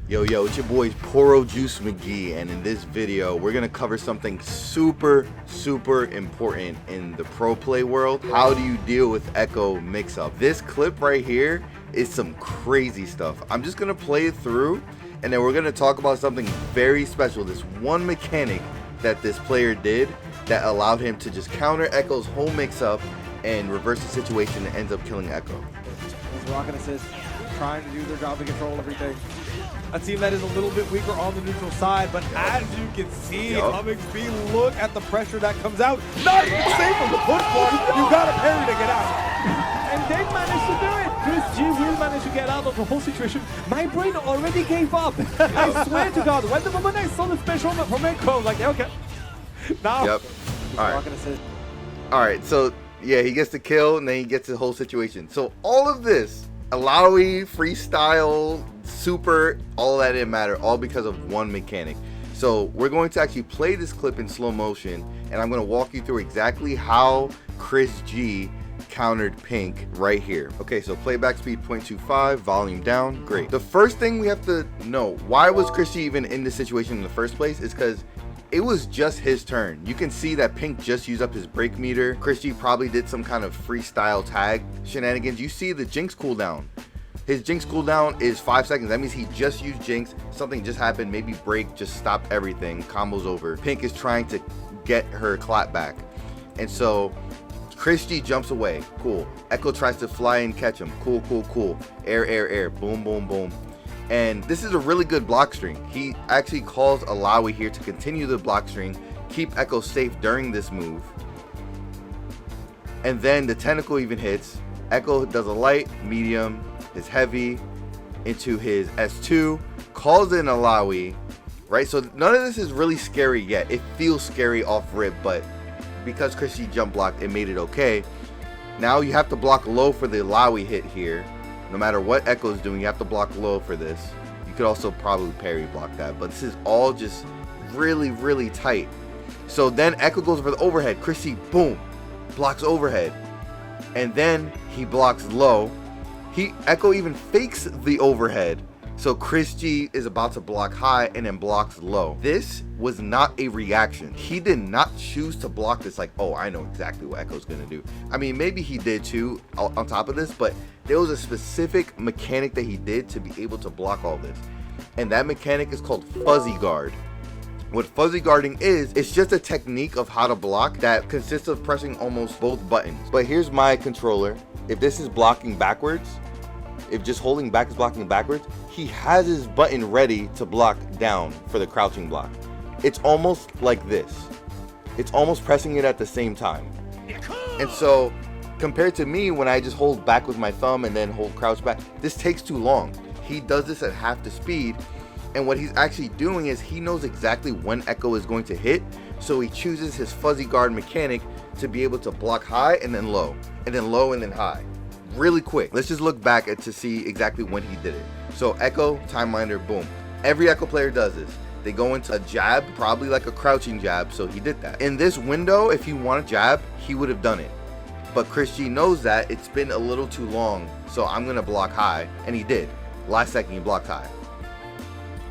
Yo, it's your boy Poro Juice McGee, and in this video, we're gonna cover something super important in the pro play world. How do you deal with Ekko mix-up? This clip right here is some crazy stuff. I'm just gonna play it through, and then we're gonna talk about something very special. This one mechanic that this player did that allowed him to just counter Ekko's whole mix-up and reverse the situation and ends up killing Ekko. Rocket Assist trying to do their job to control everything. A team that is a little bit weaker on the neutral side, but as you can see, Humming's B, look at the pressure that comes out. Not safe from the push block. You got a parry to get out. And they managed to do it. Chris G will manage to get out of the whole situation. My brain already gave up. I swear to God, when the moment I saw the special from Ekko, I was like, okay. Now. Yep. Rocket Assist. All right, so yeah, he gets the kill and then he gets the whole situation. So all of this, Alawi, freestyle, super, all that didn't matter, all because of one mechanic. So we're going to actually play this clip in slow motion, and I'm going to walk you through exactly how Chris G countered Pink right here. Okay, so playback speed 0.25, volume down, great. The first thing we have to know, why was Chris G even in this situation in the first place, is because it was just his turn. You can see that Pink just used up his break meter. Chris G probably did some kind of freestyle tag shenanigans. You see the Jinx cooldown. His Jinx cooldown is 5 seconds. That means he just used Jinx. Something just happened. Maybe break just stopped everything. Combo's over. Pink is trying to get her clap back. And so Chris G jumps away. Cool. Ekko tries to fly and catch him. Cool. Air. Boom. And this is a really good block string. He actually calls Alawi here to continue the block string, keep Ekko safe during this move. And then the tentacle even hits. Ekko does a light, medium, his heavy, into his S2, calls in Alawi, right? So none of this is really scary yet. It feels scary off rip, but because Chris G jump blocked, it made it okay. Now you have to block low for the Alawi hit here. No matter what Ekko's doing, you have to block low for this. You could also probably parry block that, but this is all just really tight. So then Ekko goes for the overhead. Chris G, boom, blocks overhead. And then he blocks low. Ekko even fakes the overhead. So Chris G is about to block high and then blocks low. This was not a reaction. He did not choose to block this like, oh, I know exactly what Ekko's gonna do. I mean, maybe he did too on top of this, but there was a specific mechanic that he did to be able to block all this. And that mechanic is called fuzzy guard. What fuzzy guarding is, it's just a technique of how to block that consists of pressing almost both buttons. But here's my controller. If this is blocking backwards, if just holding back is blocking backwards, he has his button ready to block down for the crouching block. It's almost like this. It's almost pressing it at the same time. And so compared to me, when I just hold back with my thumb and then hold crouch back, this takes too long. He does this at half the speed. And what he's actually doing is he knows exactly when Ekko is going to hit. So he chooses his fuzzy guard mechanic to be able to block high and then low and then high. Really quick. Let's just look back to see exactly when he did it. So Ekko, timeminder, boom. Every Ekko player does this. They go into a jab, probably like a crouching jab, so he did that. In this window, if he wanted jab, he would have done it. But Chris G knows that it's been a little too long, so I'm gonna block high, and he did. Last second, he blocked high.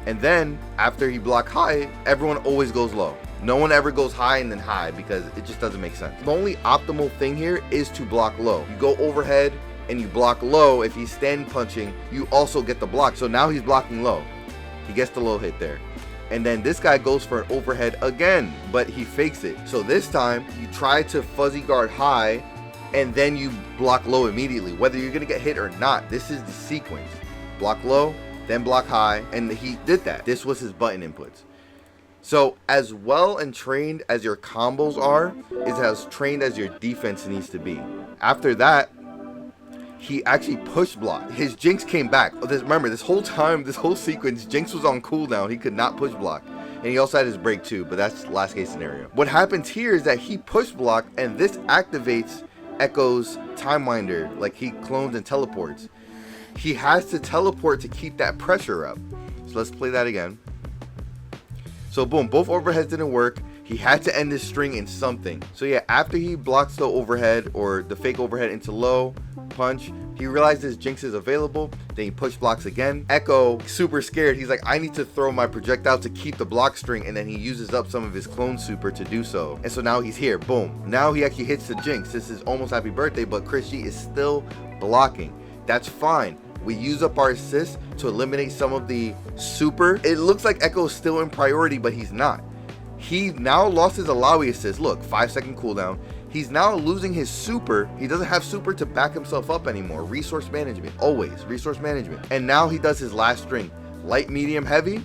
And then, after he blocked high, everyone always goes low. No one ever goes high and then high because it just doesn't make sense. The only optimal thing here is to block low. You go overhead, and you block low. If he's stand punching, you also get the block. So now he's blocking low. He gets the low hit there. And then this guy goes for an overhead again, but he fakes it. So this time you try to fuzzy guard high and then you block low immediately, whether you're gonna get hit or not. This is the sequence. Block low, then block high, and he did that. This was his button inputs. So as well and trained as your combos are, is as trained as your defense needs to be. After that, he actually push blocked. His Jinx came back. Remember, this whole time, this whole sequence, Jinx was on cooldown. He could not push block. And he also had his break too, but that's last case scenario. What happens here is that he push blocked, and this activates Ekko's timeminder, like he clones and teleports. He has to teleport to keep that pressure up. So let's play that again. So boom, both overheads didn't work. He had to end this string in something. So yeah, after he blocks the overhead or the fake overhead into low punch, he realizes Jinx is available. Then he push blocks again. Ekko, super scared. He's like, I need to throw my projectile to keep the block string. And then he uses up some of his clone super to do so. And so now he's here. Boom. Now he actually hits the Jinx. This is almost happy birthday, but Chris G is still blocking. That's fine. We use up our assist to eliminate some of the super. It looks like Ekko is still in priority, but he's not. He now lost his Alawi assist. Look, 5-second cooldown. He's now losing his super. He doesn't have super to back himself up anymore. Resource management, always resource management. And now he does his last string. Light, medium, heavy.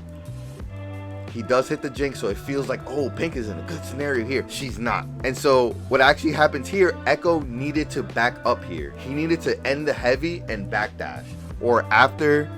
He does hit the Jinx, so it feels like, oh, Pink is in a good scenario here. She's not. And so what actually happens here, Ekko needed to back up here. He needed to end the heavy and backdash. Or after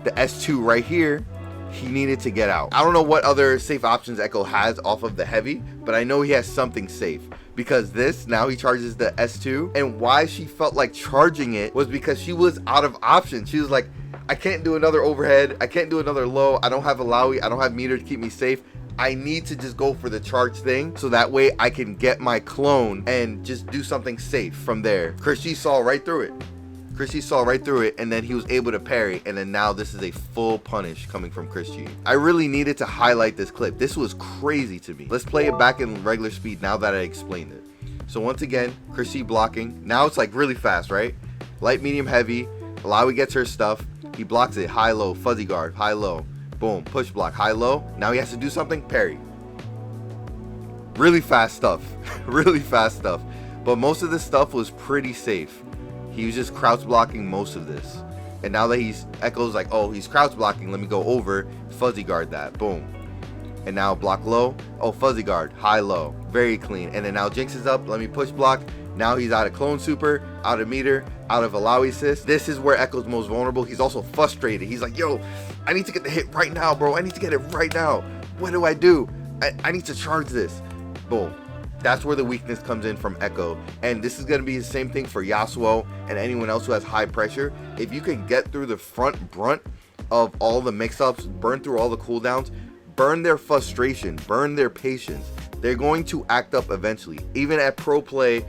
the S2 right here, he needed to get out. I don't know what other safe options Ekko has off of the heavy, but I know he has something safe. Because this, now he charges the S2, and why she felt like charging it was because she was out of options. She was like, I can't do another overhead, I can't do another low, I don't have Alawi, I don't have meter to keep me safe. I need to just go for the charge thing so that way I can get my clone and just do something safe from there. Chris G saw right through it. Chris G saw right through it, and then he was able to parry, and then now this is a full punish coming from Chris G. I really needed to highlight this clip. This was crazy to me. Let's play it back in regular speed now that I explained it. So once again, Chris G blocking. Now it's like really fast, right? Light, medium, heavy. Alawi gets her stuff. He blocks it, high, low, fuzzy guard, high, low. Boom, push block, high, low. Now he has to do something, parry. Really fast stuff, really fast stuff. But most of this stuff was pretty safe. He was just crouch blocking most of this. And now that Ekko's like, oh, he's crouch blocking, let me go over, fuzzy guard that, boom. And now block low, oh, fuzzy guard, high, low, very clean. And then now Jinx is up, let me push block. Now he's out of clone super, out of meter, out of Alawi assist. This is where Ekko's most vulnerable. He's also frustrated. He's like, yo, I need to get the hit right now, bro. I need to get it right now. What do I do? I need to charge this. Boom. That's where the weakness comes in from Ekko. And this is going to be the same thing for Yasuo and anyone else who has high pressure. If you can get through the front brunt of all the mix-ups, burn through all the cooldowns, burn their frustration, burn their patience, they're going to act up eventually. Even at pro play,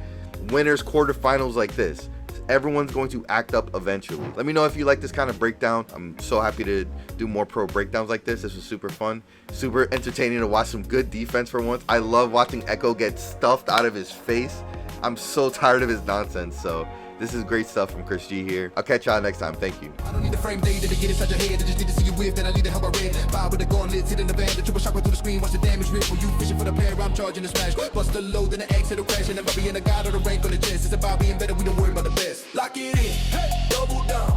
winners, quarterfinals like this, everyone's going to act up eventually. Let me know if you like this kind of breakdown. I'm so happy to do more pro breakdowns like this. This was super fun, super entertaining to watch some good defense for once. I love watching Ekko get stuffed out of his face. I'm so tired of his nonsense. So this is great stuff from Chris G here. I'll catch y'all next time. Thank you. I don't need the frame data to get inside your head. I just need to see you with that. I need to help I read. Fire with the gauntlets, hitting the van. The triple shot right through the screen. Watch the damage rip. For you fishing for the pair, I'm charging the smash. Bust the load, then the X hit a crash. And I'm being a god of the rank on the chest. It's about being better. We don't worry about the best. Lock it in, hey, double down.